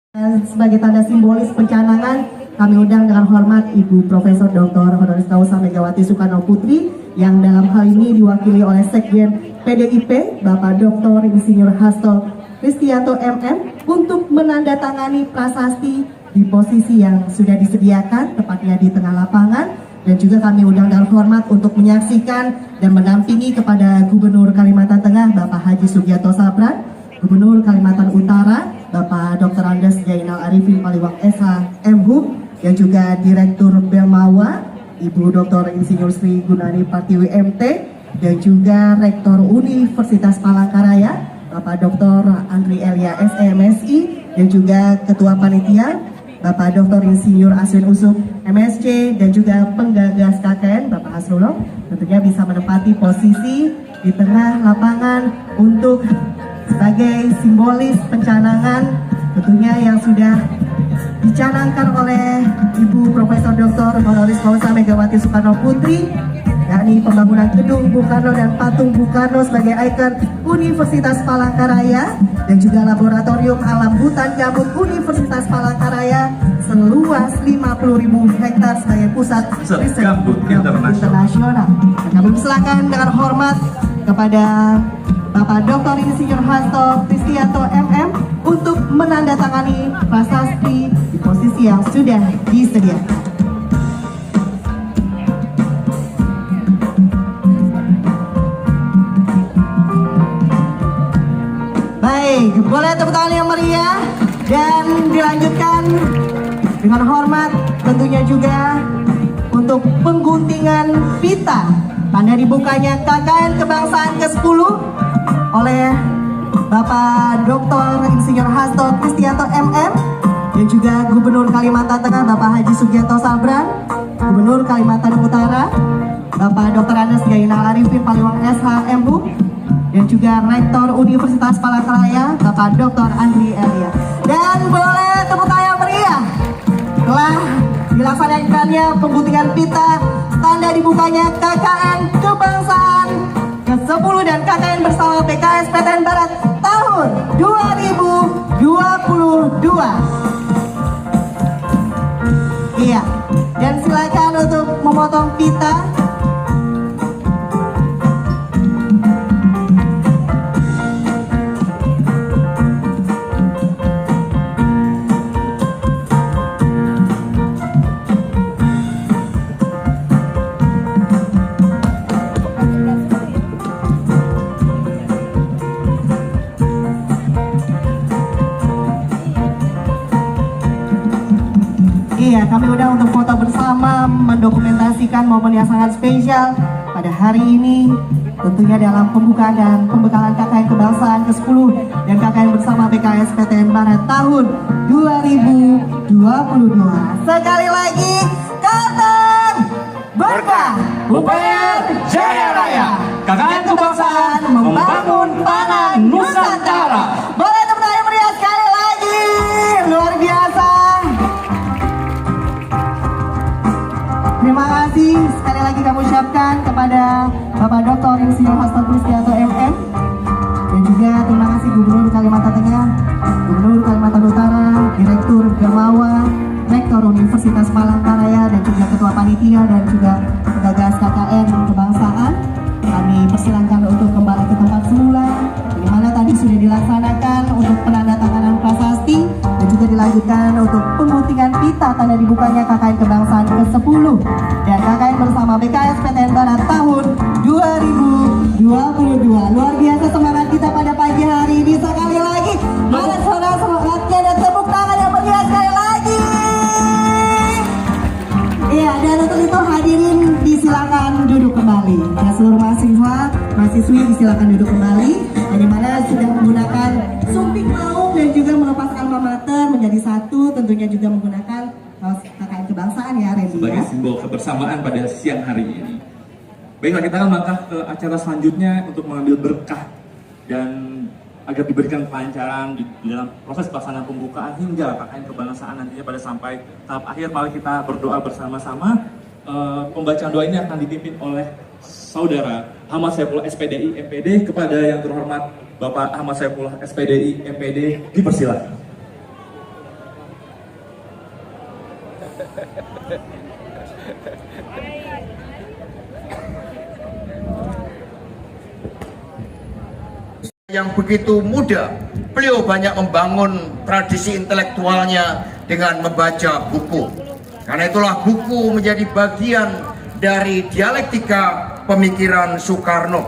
Dan sebagai tanda simbolis pencanangan, kami undang dengan hormat Ibu Profesor Dr. Honoris Causa Megawati Soekarno Putri yang dalam hal ini diwakili oleh Sekjen PDIP Bapak Dr. Insinyur Hasto Kristianto MM untuk menandatangani prasasti di posisi yang sudah disediakan, tepatnya di tengah lapangan. Dan juga kami undang dengan hormat untuk menyaksikan dan mendampingi kepada Gubernur Kalimantan Tengah Bapak Haji Sugiarto Sabran, Gubernur Kalimantan Utara Bapak Dr. Andes Jainal Arifin Paliwang SH MHub, dan juga Direktur Belmawa Ibu Dr. Insinyur Sri Gunani Partiwi MT, dan juga Rektor Universitas Palangkaraya Bapak Dr. Andri Elia SEMSI, dan juga Ketua Panitia Bapak Dr. Insinyur Aswin Usuk MSc, dan juga penggagas KKN Bapak Hasrullah tentunya bisa menempati posisi di tengah lapangan untuk sebagai simbolis pencanangan tentunya yang sudah dicanangkan oleh Ibu Profesor Dr. Honoris Causa Megawati Soekarno Putri, yakni pembangunan gedung Bung Karno dan patung Bung Karno sebagai ikon Universitas Palangkaraya, dan juga laboratorium alam hutan gambut Universitas Palangkaraya seluas 50.000 hektar sebagai pusat riset gambut internasional. Dan kami persilakan dengan hormat kepada Bapak Dr. Insinyur Hasto Kristianto MM untuk menandatangani prasasti di posisi yang sudah disediakan. Baik, boleh tepuk tangan yang meriah dan dilanjutkan dengan hormat tentunya juga untuk pengguntingan pita tanda dibukanya KKN Kebangsaan ke-10 oleh Bapak Dr. Insinyur Hasto Kristianto MM, dan juga Gubernur Kalimantan Tengah Bapak Haji Sugiarto Sabran, Gubernur Kalimantan Utara Bapak Dr. Andes Jainal Arifin Paliwang SH MHub, dan juga Rektor Universitas Palangkaraya Bapak Dr. Andri Elia. Dan boleh tepuk tangan yang meriah telah dilaksanakannya pengguntingan pita tanda dibukanya KKN Kebangsaan ke-10 dan KKN bersama PKS PTN Barat tahun 2022. Iya, dan silakan untuk memotong pita. Iya, kami udah untuk foto bersama mendokumentasikan momen yang sangat spesial pada hari ini, tentunya dalam pembukaan dan pembekalan KKN Kebangsaan ke-10 dan KKN bersama PKS PTN Barat tahun 2022. Sekali lagi, Kalteng Berkah UPR Jaya Raya, KKN Kebangsaan membangun tanah Nusantara. Boleh tepuk tangan meriah sekali lagi, luar biasa. Terima kasih sekali lagi kami ucapkan kepada Bapak Dr. Insinyur Hasto Kristianto MM, dan juga terima kasih Gubernur Kalimantan Tengah, Gubernur Kalimantan Utara, Direktur Belmawa, Rektor Universitas Palangkaraya, dan juga Ketua Panitia dan juga penggagas KKN Kebangsaan. Kami persilakan untuk kembali ke tempat semula, di mana tadi sudah dilaksanakan untuk penandatanganan prasasti dan juga dilanjutkan untuk pengguntingan pita tanda dibukanya KKN Kebangsaan ke-10 dan KKN bersama BKS PTN Barat tahun 2022. Luar biasa semangat kita pada pagi hari ini. Sekali lagi, mana suara semangatnya dan tepuk tangan yang meriah sekali lagi. Iya, dan untuk itu hadirin disilakan duduk kembali. Ya, seluruh mahasiswi disilakan duduk kembali. Yang dimana sudah menggunakan sumping maung dan juga melepas alma mater menjadi satu, tentunya juga menggunakan KKN Kebangsaan ya, Randy, sebagai simbol kebersamaan pada siang hari ini. Baiklah, kita akan melangkah ke acara selanjutnya untuk mengambil berkah dan agar diberikan kelancaran di dalam proses pelaksanaan pembukaan hingga KKN Kebangsaan nantinya pada sampai tahap akhir. Mari kita berdoa bersama-sama. Pembacaan doa ini akan dipimpin oleh Saudara Ahmad Saifullah SPDI MPD. Kepada yang terhormat Bapak Ahmad Saifullah SPDI MPD dipersilakan. Yang begitu muda, beliau banyak membangun tradisi intelektualnya dengan membaca buku. Karena itulah buku menjadi bagian dari dialektika pemikiran Soekarno.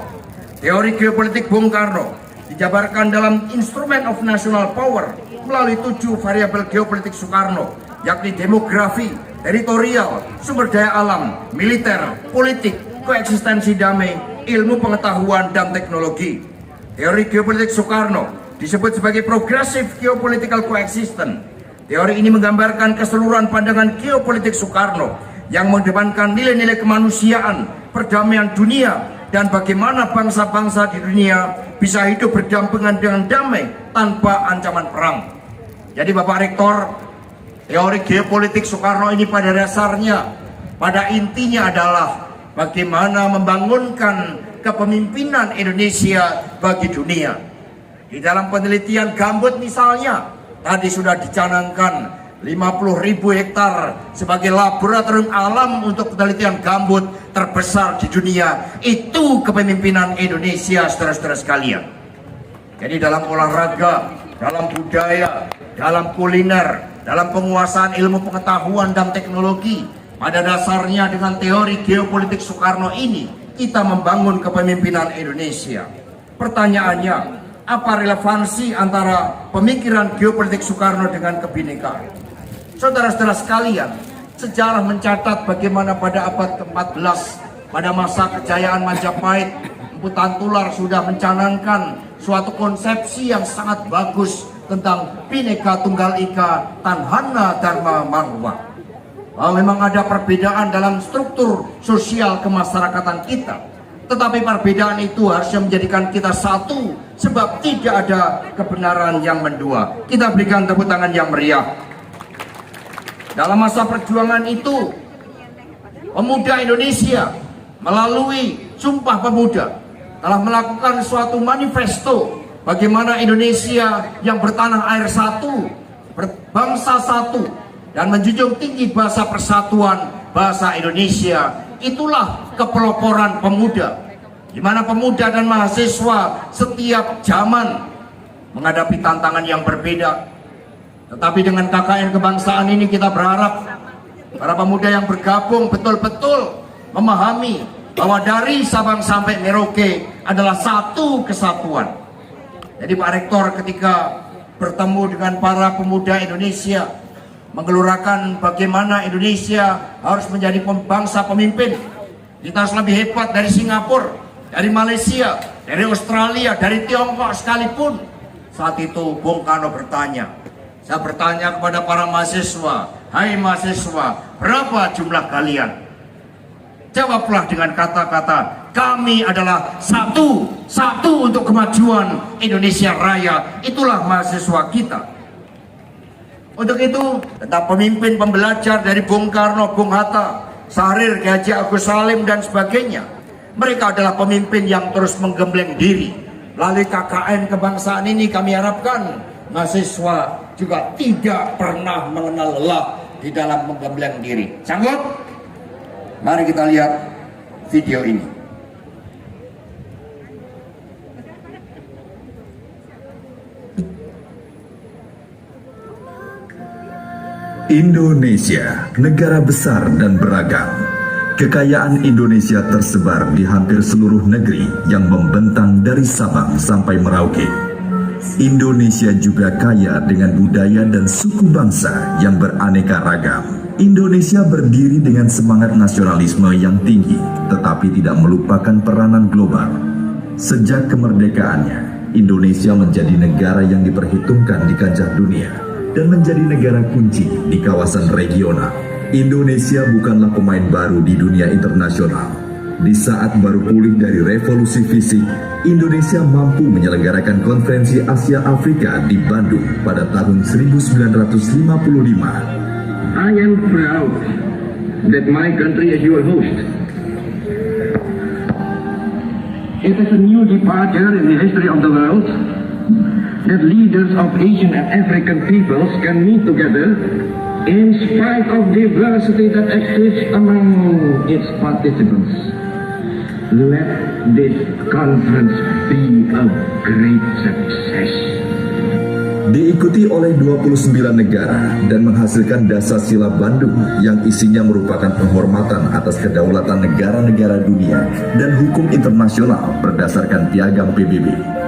Teori geopolitik Bung Karno dijabarkan dalam Instrument of National Power melalui 7 variabel geopolitik Soekarno, yakni demografi, teritorial, sumber daya alam, militer, politik, koeksistensi damai, ilmu pengetahuan, dan teknologi. Teori geopolitik Soekarno disebut sebagai Progressive Geopolitical Coexistence. Teori ini menggambarkan keseluruhan pandangan geopolitik Soekarno yang mengedepankan nilai-nilai kemanusiaan, perdamaian dunia, dan bagaimana bangsa-bangsa di dunia bisa hidup berdampingan dengan damai tanpa ancaman perang. Jadi Bapak Rektor, teori geopolitik Soekarno ini pada dasarnya, pada intinya adalah bagaimana membangunkan kepemimpinan Indonesia bagi dunia. Di dalam penelitian gambut misalnya, tadi sudah dicanangkan 50.000 hektar sebagai laboratorium alam untuk penelitian gambut terbesar di dunia. Itu kepemimpinan Indonesia, saudara-saudara sekalian. Jadi dalam olahraga, dalam budaya, dalam kuliner, dalam penguasaan ilmu pengetahuan dan teknologi, pada dasarnya dengan teori geopolitik Soekarno ini kita membangun kepemimpinan Indonesia. Pertanyaannya, apa relevansi antara pemikiran geopolitik Soekarno dengan kebinekaan? Saudara-saudara sekalian, sejarah mencatat bagaimana pada abad ke-14, pada masa kejayaan Majapahit, Empu Tantular sudah mencanangkan suatu konsepsi yang sangat bagus tentang Bhinneka Tunggal Ika, Tanhana Dharma Marwa. Memang ada perbedaan dalam struktur sosial kemasyarakatan kita, tetapi perbedaan itu harusnya menjadikan kita satu, sebab tidak ada kebenaran yang mendua. Kita berikan tepuk tangan yang meriah. Dalam masa perjuangan itu, pemuda Indonesia melalui Sumpah Pemuda telah melakukan suatu manifesto bagaimana Indonesia yang bertanah air satu, berbangsa satu, dan menjunjung tinggi bahasa persatuan, bahasa Indonesia. Itulah kepeloporan pemuda, di mana pemuda dan mahasiswa setiap zaman menghadapi tantangan yang berbeda. Tetapi dengan KKN kebangsaan ini kita berharap para pemuda yang bergabung betul-betul memahami bahwa dari Sabang sampai Merauke adalah satu kesatuan. Jadi Pak Rektor ketika bertemu dengan para pemuda Indonesia, menggelurakan bagaimana Indonesia harus menjadi bangsa pemimpin. Kita harus lebih hebat dari Singapura, dari Malaysia, dari Australia, dari Tiongkok sekalipun. Saat itu Bung Karno bertanya, saya bertanya kepada para mahasiswa, hai mahasiswa, berapa jumlah kalian? Jawablah dengan kata-kata, kami adalah satu untuk kemajuan Indonesia Raya. Itulah mahasiswa kita. Untuk itu, tentang pemimpin pembelajar dari Bung Karno, Bung Hatta, Syahrir, Ki Haji Agus Salim, dan sebagainya, mereka adalah pemimpin yang terus menggembleng diri. Melalui KKN kebangsaan ini kami harapkan mahasiswa juga tidak pernah mengenal lelah di dalam menggembleng diri. Sanggup? Mari kita lihat video ini. Indonesia, negara besar dan beragam. Kekayaan Indonesia tersebar di hampir seluruh negeri yang membentang dari Sabang sampai Merauke. Indonesia juga kaya dengan budaya dan suku bangsa yang beraneka ragam. Indonesia berdiri dengan semangat nasionalisme yang tinggi, tetapi tidak melupakan peranan global. Sejak kemerdekaannya, Indonesia menjadi negara yang diperhitungkan di kancah dunia dan menjadi negara kunci di kawasan regional. Indonesia bukanlah pemain baru di dunia internasional. Di saat baru pulih dari revolusi fisik, Indonesia mampu menyelenggarakan konferensi Asia Afrika di Bandung pada tahun 1955. I am proud that my country is your host. It is a new departure in the history of the world that leaders of Asian and African peoples can meet together in spite of diversity that exists among its participants. Let this conference be a great success. Diikuti oleh 29 negara dan menghasilkan Dasar-Sila Bandung yang isinya merupakan penghormatan atas kedaulatan negara-negara dunia dan hukum internasional berdasarkan Piagam PBB.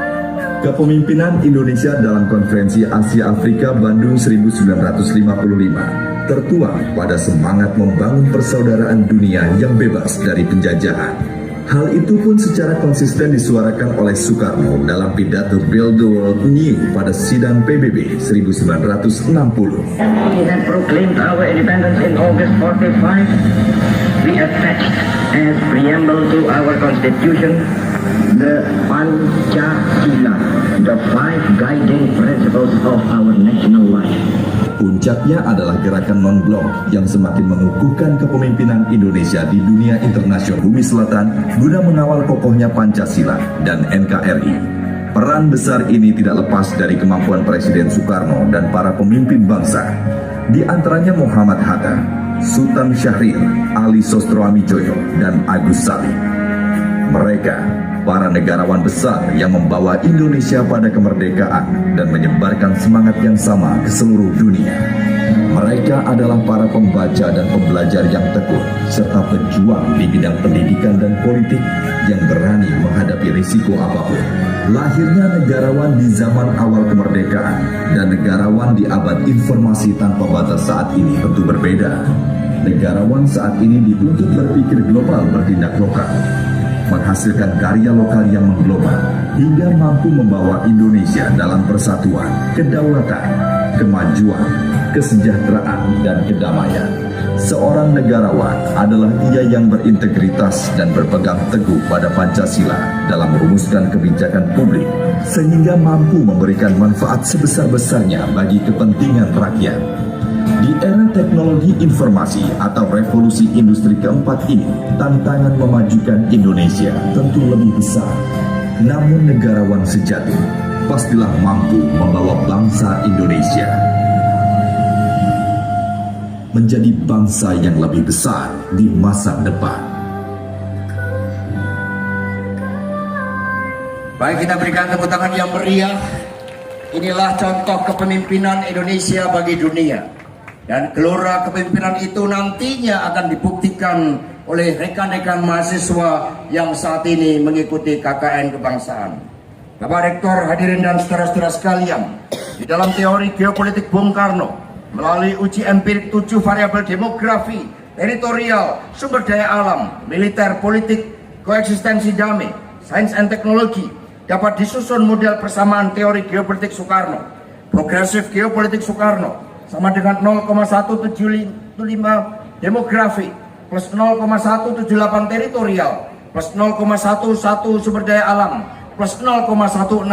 Kepemimpinan Indonesia dalam Konferensi Asia Afrika Bandung 1955 tertuang pada semangat membangun persaudaraan dunia yang bebas dari penjajahan. Hal itu pun secara konsisten disuarakan oleh Soekarno dalam pidato Build the World New pada sidang PBB 1960. We had proclaimed our independence in August 45. We attached as preamble to our constitution the Pancasila, the 5 guiding principles of our national life. Puncaknya adalah gerakan non-blok yang semakin mengukuhkan kepemimpinan Indonesia di dunia internasional bumi selatan guna mengawal kokohnya Pancasila dan NKRI. Peran besar ini tidak lepas dari kemampuan Presiden Soekarno dan para pemimpin bangsa, di antaranya Muhammad Hatta, Sultan Syahrir, Ali Sostroamidjojo, dan Agus Salim. Mereka para negarawan besar yang membawa Indonesia pada kemerdekaan dan menyebarkan semangat yang sama ke seluruh dunia. Mereka adalah para pembaca dan pembelajar yang tekun, serta pejuang di bidang pendidikan dan politik yang berani menghadapi risiko apapun. Lahirnya negarawan di zaman awal kemerdekaan dan negarawan di abad informasi tanpa batas saat ini tentu berbeda. Negarawan saat ini dituntut berpikir global, bertindak lokal, menghasilkan karya lokal yang mengglobal hingga mampu membawa Indonesia dalam persatuan, kedaulatan, kemajuan, kesejahteraan, dan kedamaian. Seorang negarawan adalah ia yang berintegritas dan berpegang teguh pada Pancasila dalam merumuskan kebijakan publik sehingga mampu memberikan manfaat sebesar-besarnya bagi kepentingan rakyat. Di era teknologi informasi atau revolusi industri keempat ini, tantangan memajukan Indonesia tentu lebih besar. Namun negarawan sejati pastilah mampu membawa bangsa Indonesia menjadi bangsa yang lebih besar di masa depan. Baik, kita berikan tepuk tangan yang meriah. Inilah contoh kepemimpinan Indonesia bagi dunia. Dan gelora kepemimpinan itu nantinya akan dibuktikan oleh rekan-rekan mahasiswa yang saat ini mengikuti KKN kebangsaan. Bapak Rektor, hadirin dan saudara-saudara sekalian, di dalam teori geopolitik Bung Karno, melalui uji empirik 7 variabel demografi, teritorial, sumber daya alam, militer, politik, koeksistensi damai, sains dan teknologi, dapat disusun model persamaan teori geopolitik Soekarno. Progresif geopolitik Soekarno sama dengan 0,175 demografi plus 0,178 teritorial plus 0,11 sumber daya alam plus 0,165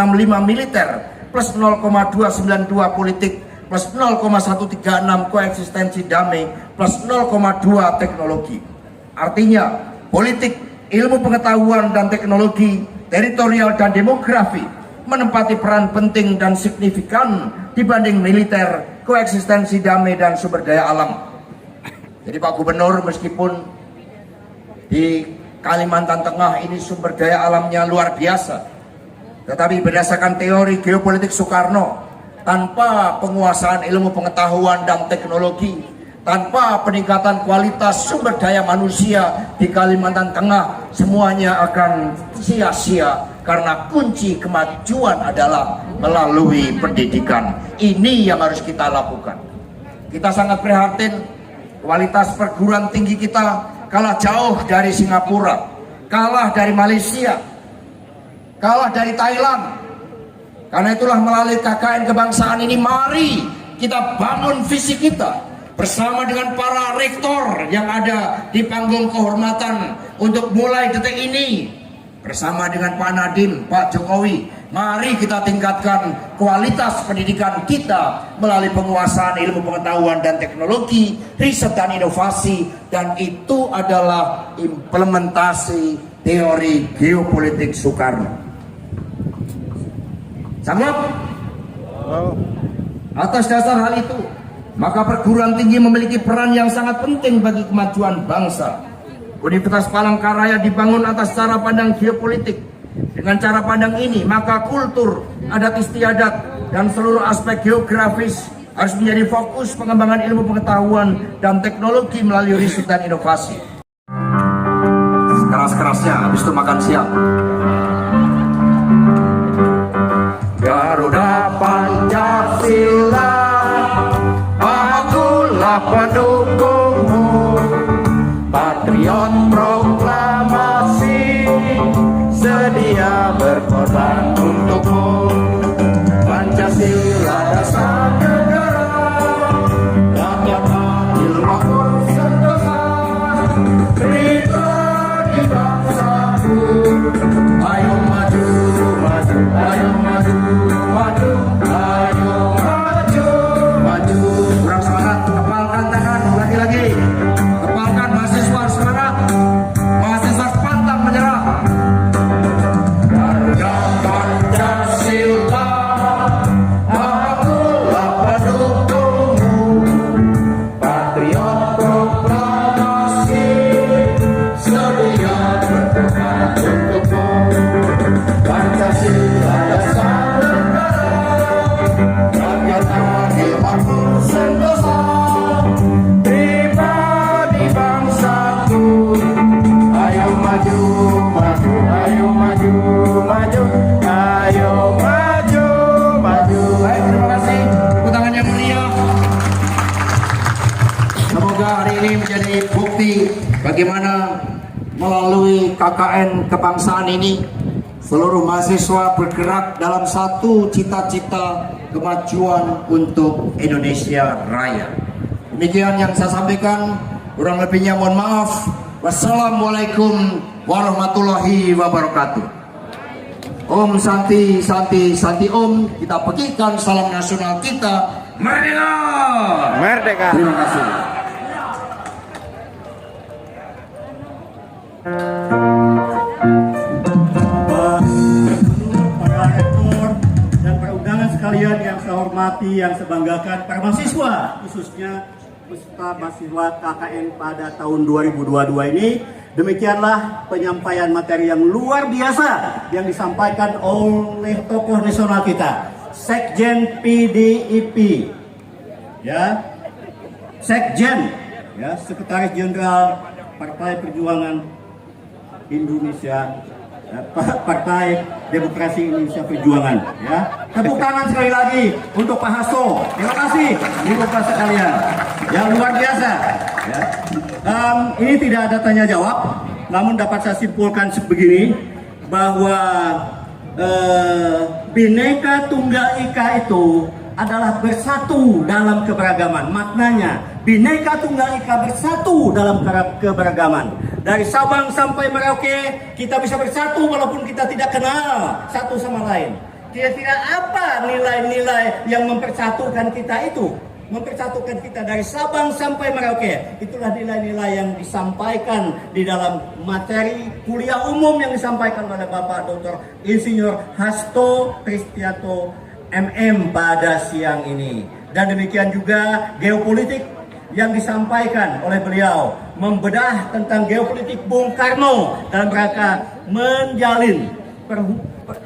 militer plus 0,292 politik plus 0,136 koeksistensi damai plus 0,2 teknologi. Artinya politik, ilmu pengetahuan dan teknologi, teritorial dan demografi menempati peran penting dan signifikan dibanding militer, koeksistensi damai dan sumber daya alam. Jadi Pak Gubernur, meskipun di Kalimantan Tengah ini sumber daya alamnya luar biasa, tetapi berdasarkan teori geopolitik Soekarno, tanpa penguasaan ilmu pengetahuan dan teknologi, tanpa peningkatan kualitas sumber daya manusia di Kalimantan Tengah, semuanya akan sia-sia karena kunci kemajuan adalah melalui pendidikan. Ini yang harus kita lakukan. Kita sangat prihatin kualitas perguruan tinggi kita kalah jauh dari Singapura, kalah dari Malaysia, kalah dari Thailand. Karena itulah melalui KKN kebangsaan ini, mari kita bangun visi kita bersama dengan para rektor yang ada di panggung kehormatan untuk mulai detik ini. Bersama dengan Pak Nadiem, Pak Jokowi, mari kita tingkatkan kualitas pendidikan kita melalui penguasaan ilmu pengetahuan dan teknologi, riset dan inovasi, dan itu adalah implementasi teori geopolitik Soekarno. Sanggup? Atas dasar hal itu, maka perguruan tinggi memiliki peran yang sangat penting bagi kemajuan bangsa. Universitas Palangkaraya dibangun atas cara pandang geopolitik. Dengan cara pandang ini, maka kultur, adat istiadat, dan seluruh aspek geografis harus menjadi fokus pengembangan ilmu pengetahuan dan teknologi melalui riset dan inovasi. Keras-kerasnya, habis itu makan siang. Garuda Pancasila, akulah pendukungmu, patriot proklamasi, sedia berkorban untukmu. Pancasila dasar negara, rakyat adil makmur sentosa, pribadi bangsaku. Ayo maju, maju, ayo maju, maju, ayo maju, maju. Kurang semangat, kepalkan tangan, lagi-lagi. Kepalkan mahasiswa semangat, mahasiswa pantang menyerah. Garuda Pancasila, akulah pendukungmu, patriot proklamasi, sedia berkorban untukmu. Pancasila dasar negara, rakyat adil makmur sentosa, pribadi bangsaku. Ayo maju, maju, ayo maju, maju, ayo maju, maju. Baik, terima kasih. Tepuk tangan yang mulia. Semoga hari ini menjadi bukti bagaimana melalui KKN kebangsaan ini seluruh mahasiswa bergerak dalam satu cita-cita kemajuan untuk Indonesia Raya. Demikian yang saya sampaikan, kurang lebihnya mohon maaf. Wassalamualaikum warahmatullahi wabarakatuh. Om Santi, Santi, Santi Om. Kita pegikan salam nasional kita. Merdeka! Merdeka! Terima kasih. Para rektor dan para undangan sekalian yang saya hormati, yang saya banggakan, para mahasiswa khususnya peserta mahasiswa KKN pada tahun 2022 ini. Demikianlah penyampaian materi yang luar biasa yang disampaikan oleh tokoh nasional kita, Sekjen PDIP, ya, Sekjen, ya, Sekretaris Jenderal Partai Perjuangan Indonesia, Partai Demokrasi Indonesia Perjuangan, ya. Tepuk tangan sekali lagi untuk Pak Hasto. Terima kasih, Bapak sekalian, yang luar biasa. Ya. Ini tidak ada tanya jawab, namun dapat saya simpulkan sebegini bahwa Bhinneka Tunggal Ika itu adalah bersatu dalam keberagaman. Maknanya Bhinneka Tunggal Ika bersatu dalam keberagaman. Dari Sabang sampai Merauke kita bisa bersatu walaupun kita tidak kenal satu sama lain. Kira-kira apa nilai-nilai yang mempersatukan kita itu? Mempersatukan kita dari Sabang sampai Merauke. Itulah nilai-nilai yang disampaikan di dalam materi kuliah umum yang disampaikan oleh Bapak Dr. Insinyur Hasto Kristianto MM pada siang ini. Dan demikian juga geopolitik yang disampaikan oleh beliau, membedah tentang geopolitik Bung Karno dalam rangka menjalin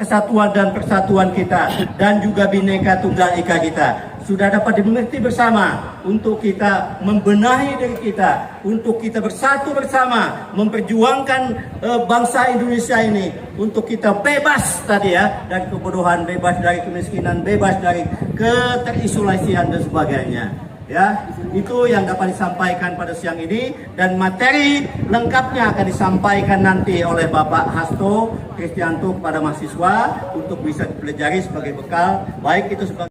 kesatuan dan persatuan kita, dan juga Bhinneka Tunggal Ika kita sudah dapat dimengerti bersama untuk kita membenahi diri kita, untuk kita bersatu bersama memperjuangkan bangsa Indonesia ini, untuk kita bebas tadi ya dari kebodohan, bebas dari kemiskinan, bebas dari keterisolasian dan sebagainya. Ya, itu yang dapat disampaikan pada siang ini, dan materi lengkapnya akan disampaikan nanti oleh Bapak Hasto Kristianto kepada mahasiswa untuk bisa dipelajari sebagai bekal, baik itu sebagai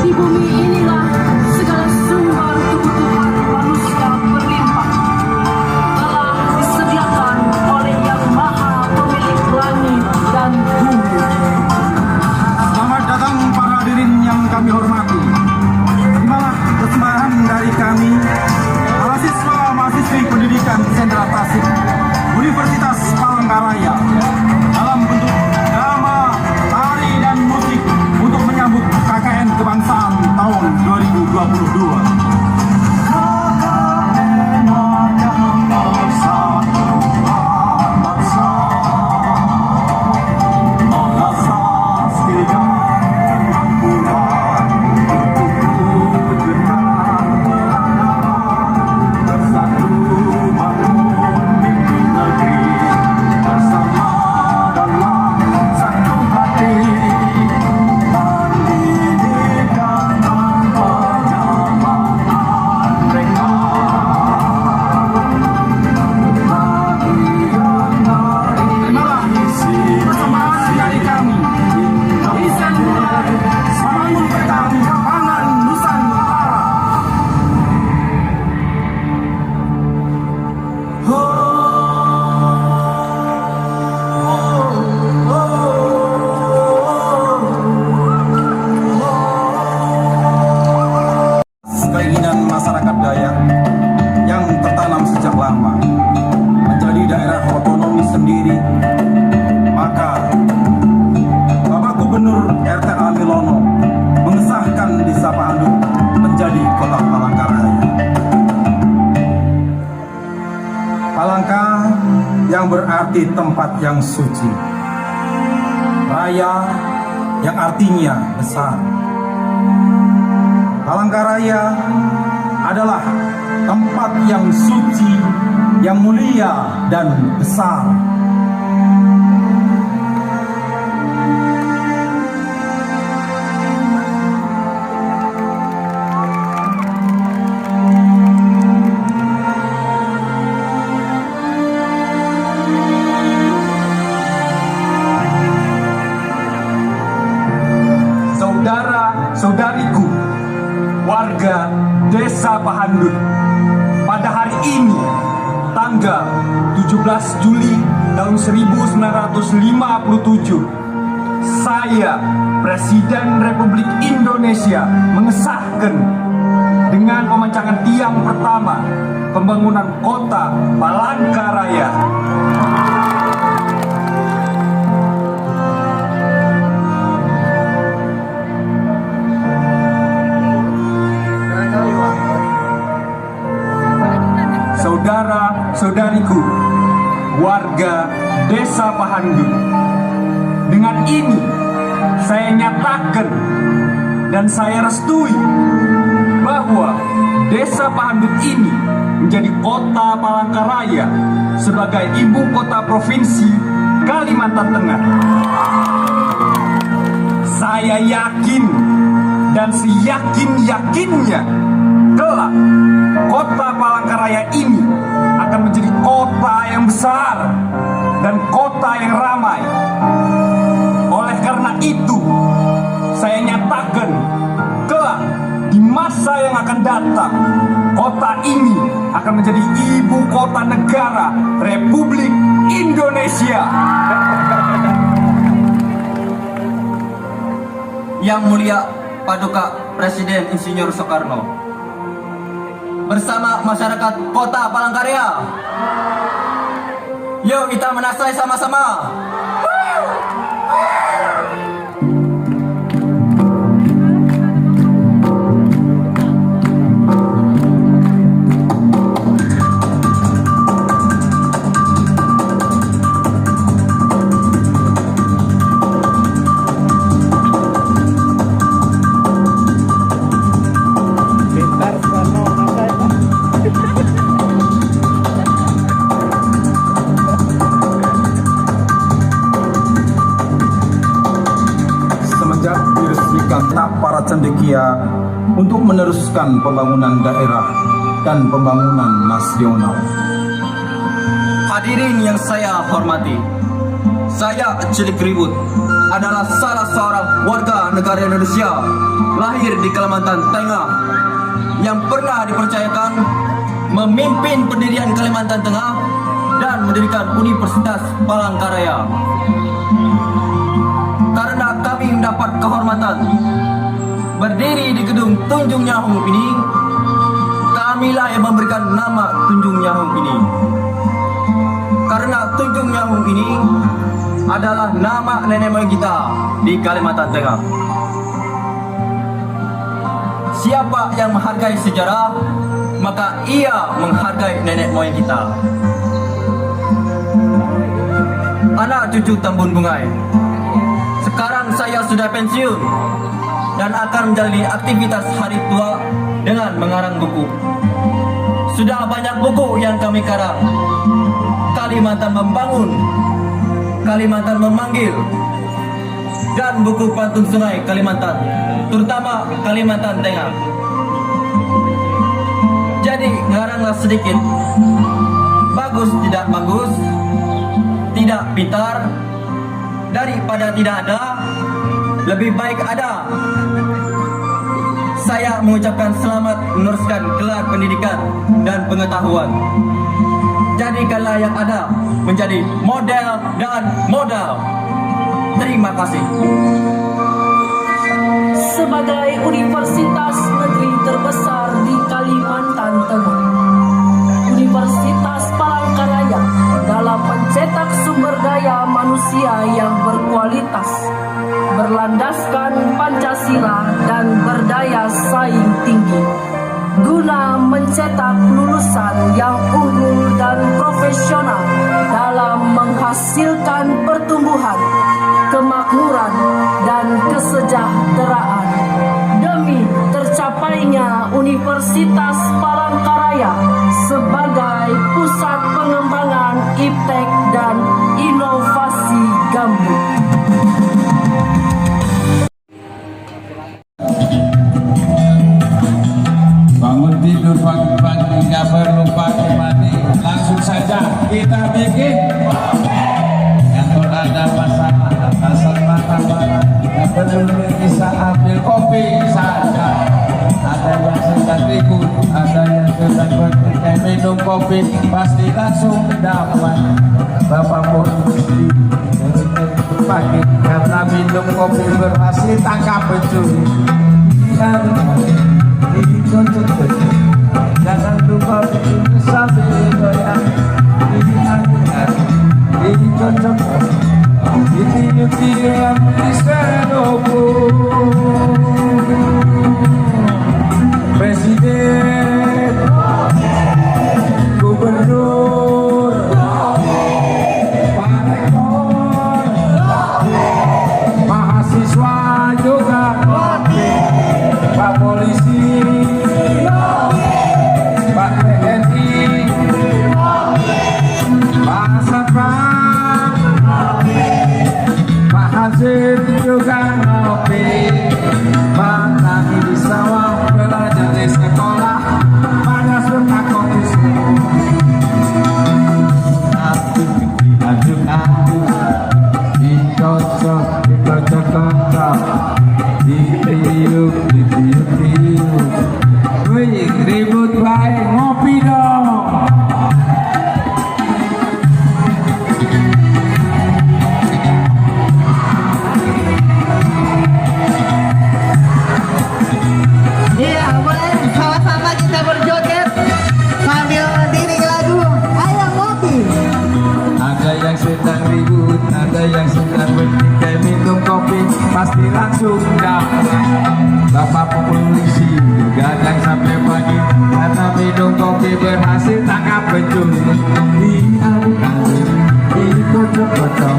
Ibu yang berarti tempat yang suci. Raya yang artinya besar. Palangkaraya adalah tempat yang suci, yang mulia dan besar. Saudara-saudariku, warga Desa Pahandut, pada hari ini, tanggal 17 Juli tahun 1957, saya, Presiden Republik Indonesia, mengesahkan dengan pemancangan tiang pertama pembangunan kota Palangkaraya. Saudara-saudariku, warga Desa Pahandut, dengan ini saya nyatakan dan saya restui bahwa Desa Pahandut ini menjadi kota Palangkaraya sebagai ibu kota provinsi Kalimantan Tengah. Saya yakin dan seyakin-yakinnya kelak kota Palangkaraya ini akan menjadi kota yang besar dan kota yang ramai. Oleh karena itu, saya nyatakan kelak di masa yang akan datang, kota ini akan menjadi ibu kota negara Republik Indonesia. Yang Mulia Paduka Presiden Insinyur Soekarno, bersama masyarakat kota Palangkaraya, yuk kita menasai sama-sama. Para cendekia untuk meneruskan pembangunan daerah dan pembangunan nasional. Hadirin yang saya hormati, saya Cilik Ribut adalah salah seorang warga negara Indonesia lahir di Kalimantan Tengah yang pernah dipercayakan memimpin pendirian Kalimantan Tengah dan mendirikan Universitas Palangkaraya. Karena kami mendapat kehormatan berdiri di gedung Tunjung Nyahung ini, kamilah yang memberikan nama Tunjung Nyahung ini. Karena Tunjung Nyahung ini adalah nama nenek moyang kita di Kalimantan Tengah. Siapa yang menghargai sejarah, maka ia menghargai nenek moyang kita. Anak cucu Tambun Bungai, sekarang saya sudah pensiun dan akan menjalani aktivitas hari tua dengan mengarang buku. Sudah banyak buku yang kami karang. Kalimantan Membangun, Kalimantan Memanggil, dan buku Pantun Sungai Kalimantan, terutama Kalimantan Tengah. Jadi ngaranglah sedikit. Bagus tidak bagus, tidak pintar, daripada tidak ada, lebih baik ada. Saya mengucapkan selamat meneruskan gelar pendidikan dan pengetahuan. Jadikanlah yang ada menjadi model dan modal. Terima kasih. Sebagai universitas negeri terbesar di Kalimantan Tengah, Universitas Palangkaraya dalam mencetak sumber daya manusia yang berkualitas, berlandaskan Pancasila dan berdaya saing tinggi, guna mencetak lulusan yang unggul dan profesional dalam menghasilkan pertumbuhan, kemakmuran, dan kesejahteraan demi tercapainya Universitas Palangkaraya sebagai pusat pengembangan iptek dan inovasi gambut. Bangun tidur pagi-pagi nggak perlu pakai mandi, langsung saja kita bikin. Kalau ada masalah atasan marah-marah, nggak perlu bisa ambil kopi saja. Ada yang sedang ribut, ada yang sedang bertikai minum kopi, pasti langsung dapat. Bapak polisi pagi karena minum kopi berhasil tangkap pencuri. Jangan lupa bikin sambil goyang. Ini cocok. Ini tiup di Senopo. Presiden, Gubernur, Pak Rektor, mahasiswa juga, Pak Polisi, Pak TNI, Pak Satpam, Pak Hazim juga ngopi. Pak Tani di sawah, belajar di sekolah, pada suka kopi semua. Aduk-aduk, dikocok, dikocok-kocok, ditiup. Wih, ribut baik, ngopi dong. Iya, boleh sama-sama kita berjoget sambil diiringi lagu Ayo Ngopi. Ada yang sedang ribut, ada yang sedang bertikai minum kopi, pasti langsung dapat. Bapak polisi gadang sampai pagi karena minum kopi berhasil tangkap pencuri. Diaduk-aduk, dikocok-kocok,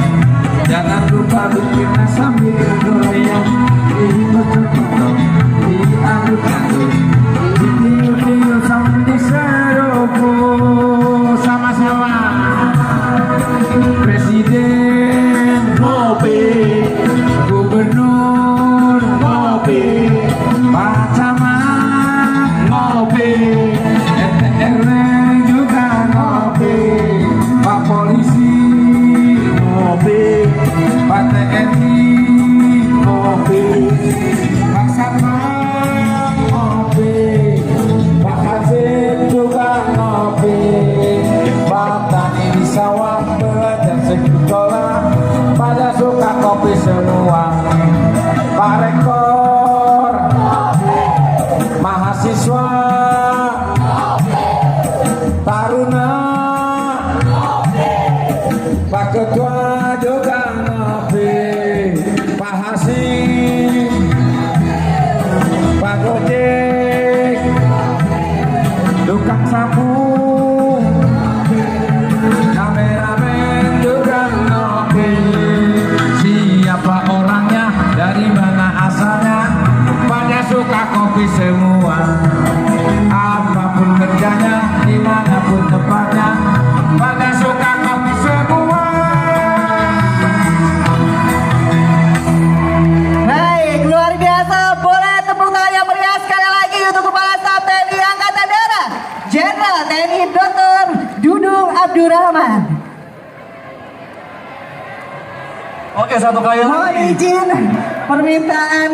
jangan lupa bikin sambil goyang. Dikocok-kocok, diaduk-aduk, ditiup-tiup sambil diseruput sama-sama. Presiden ngopi, Gubernur ngopi, Pak Camat ngopi, RT/RW juga ngopi, Pak Polisi ngopi, Pak TNI ngopi, Pak Satpam ngopi, Pak Hazim juga ngopi, Pak Tani di sawah, belajar sekolah, pada suka kopi semua. Pak Rektor, mahasiswa, taruna, Pak Ketua juga ngopi, Pak Hasim, Pak Gojek, tukang sapu, kameramen juga ngopi. Siapa orangnya, dari mana asalnya, pada suka kopi semua. Apapun kerjanya, dimanapun tempatnya, pada suka kopi semua. Baik, luar biasa. Boleh tepuk tangan yang meriah sekali lagi untuk Kepala Staf TNI Angkatan Darat Jenderal TNI Dr. Dudung Abdurrahman. Oke, satu kali Mohon izin permintaan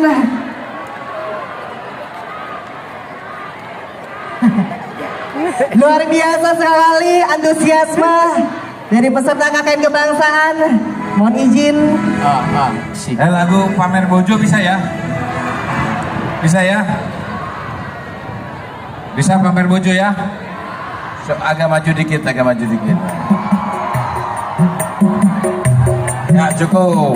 luar biasa sekali antusiasme dari peserta KKN kebangsaan. Mohon izin. Lagu Pamer Bojo bisa ya? Bisa ya? Bisa Pamer Bojo ya? Agak maju dikit, agak maju dikit. Ya cukup.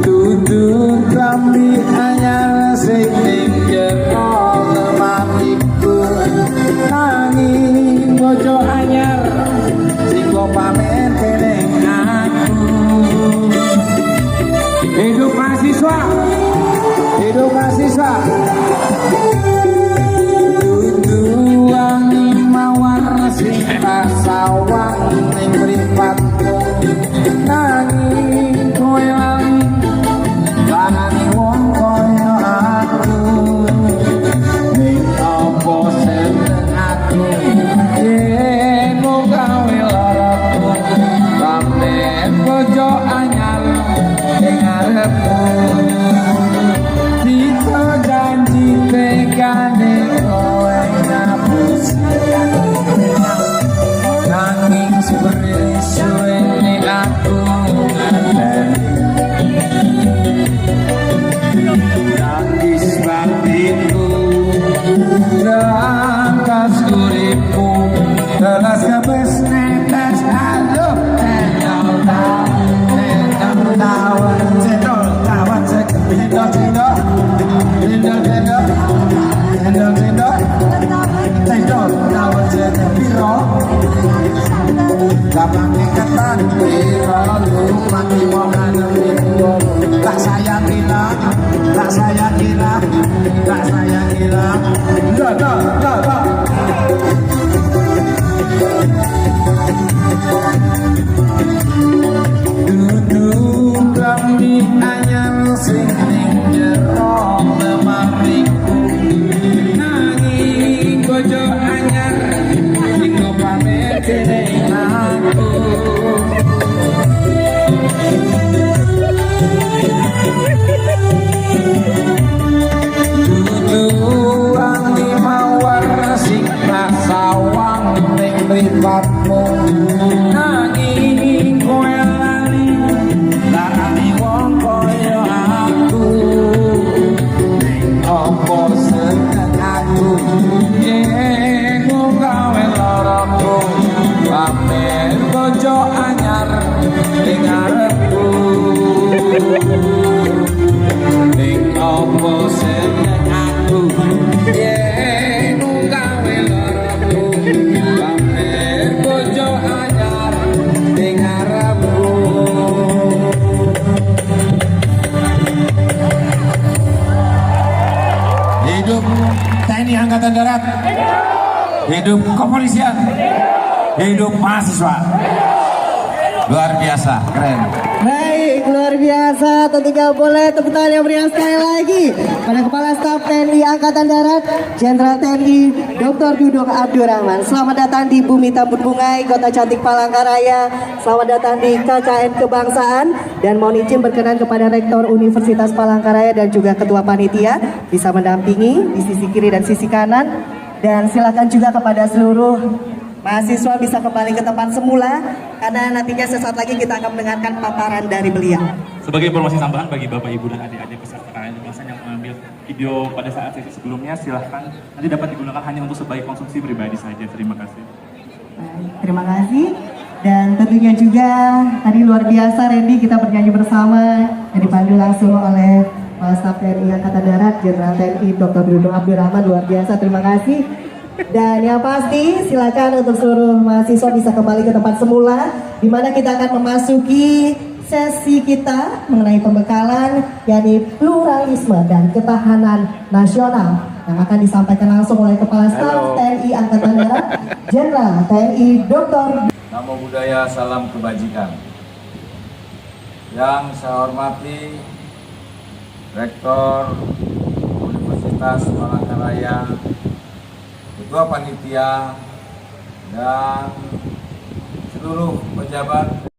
Duduk kami anyar sing ning jero lemariku, nanging bojo anyar sing kok pamer dening aku. Hidup mahasiswa, hidup mahasiswa. Dudu wangi mawar sing sawang ning mripatku, nanging kowe lali lanane wong kaya aku. Ning apa seneng aku yen mung gawe laraku, pamer bojo anyar ning ngarepku. Dito janji tegane kowe ngapusi, nanging suwe aku nangis batinku, rangkas uripku, telas kebes netes aluh, cendol tawar, cendol tawar, cendol cendol, cendol cendol, cendol cendol, cendol tawar, cendol piro, gampang ketan piro, lupa tiwong anem itu, tak sayang hilang, tak sayang hilang, tak sayang hilang, dah. Duduk kami anyar sing ning jero lemariku, nanging bojo anyar sing kok pamer dening aku. Dudu wangi mawar sing sawang ning mripatmu, nanging kowe lali larani wong kaya aku. Ning apa seneng aku yen mung gawe laraku, pamer bojo anyar ning ngarepku. Ning apa seneng aku yen mung gawe laraku, pamer bojo anyar ning ngarepku. Hidup TNI Angkatan Darat, hidup kepolisian, hidup mahasiswa. Luar biasa, keren. Baik, luar biasa. Tentunya boleh tepuk tangan yang meriah sekali lagi pada Kepala Staf TNI Angkatan Darat, Jenderal TNI Dr. Dudung Abdurrahman. Selamat datang di Bumi Tambun Bungai, Kota Cantik Palangkaraya. Selamat datang di KKN Kebangsaan. Dan mohon izin berkenan kepada Rektor Universitas Palangkaraya dan juga Ketua Panitia bisa mendampingi di sisi kiri dan sisi kanan. Dan silakan juga kepada seluruh mahasiswa bisa kembali ke tempat semula karena nantinya sesaat lagi kita akan mendengarkan paparan dari beliau. Sebagai informasi tambahan bagi Bapak Ibu dan adik-adik peserta KKN Kebangsaan yang mengambil video pada saat sesi sebelumnya, silahkan nanti dapat digunakan hanya untuk sebagai konsumsi pribadi saja. Terima kasih. Baik, terima kasih. Dan tentunya juga tadi luar biasa Randy, kita bernyanyi bersama yang dipandu langsung oleh Kepala Staf TNI Angkatan Darat, Jenderal TNI Dr. Dudung Abdurrahman. Luar biasa, terima kasih. Dan yang pasti silakan untuk seluruh mahasiswa bisa kembali ke tempat semula, di mana kita akan memasuki sesi kita mengenai pembekalan, yakni pluralisme dan ketahanan nasional yang akan disampaikan langsung oleh Kepala Staf TNI Angkatan Darat, Jenderal TNI Dr. Namo Buddhaya, salam kebajikan. Yang saya hormati Rektor Universitas Palangkaraya, Ketua Panitia, dan seluruh pejabat